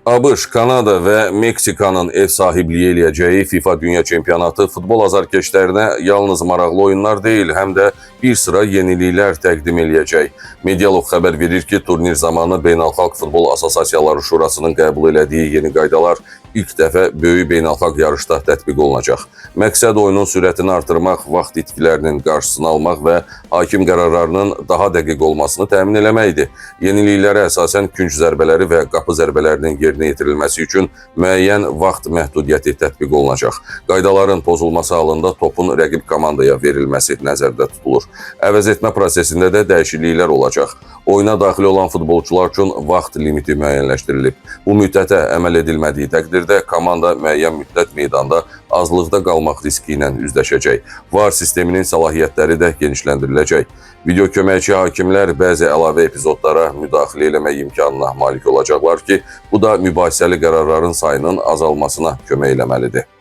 ABŞ, Kanada və Meksikanın ev sahibliyi eləyəcəyi FIFA Dünya Çempionatı futbol azarkeşlərinə yalnız maraqlı oyunlar deyil, həm də bir sıra yeniliklər təqdim eləyəcək. Medialog xəbər verir ki, turnir zamanı Beynəlxalq Futbol Assosiasiyaları Şurasının qəbul elədiyi yeni qaydalar ilk dəfə böyük beynəlxalq yarışda tətbiq olunacaq. Məqsəd oyunun sürətini artırmaq, vaxt itkilərinin qarşısını almaq və hakim qərarlarının daha dəqiq olmasını təmin eləməkdir. Yeniliklərə əsasən künc zərbələri və qapı zərbələrinin yerinə yetirilməsi üçün müəyyən vaxt məhdudiyyəti tətbiq olunacaq. Qaydaların pozulması halında topun rəqib komandaya verilməsi nəzərdə tutulur. Əvəz etmə prosesində də dəyişikliklər olacaq. Oyuna daxil olan futbolçular üçün vaxt limiti müəyyənləşdirilib. Bu müddətə əməl edilmədiyi təqdirdə komanda müəyyən müddət meydanda azlıqda qalmaq riski ilə üzləşəcək. VAR sisteminin səlahiyyətləri də genişləndiriləcək. Video köməkçi hakimlər bəzi əlavə epizodlara müdaxilə eləmək imkanına malik olacaqlar ki, bu da mübahisəli qərarların sayının azalmasına kömək eləməlidir.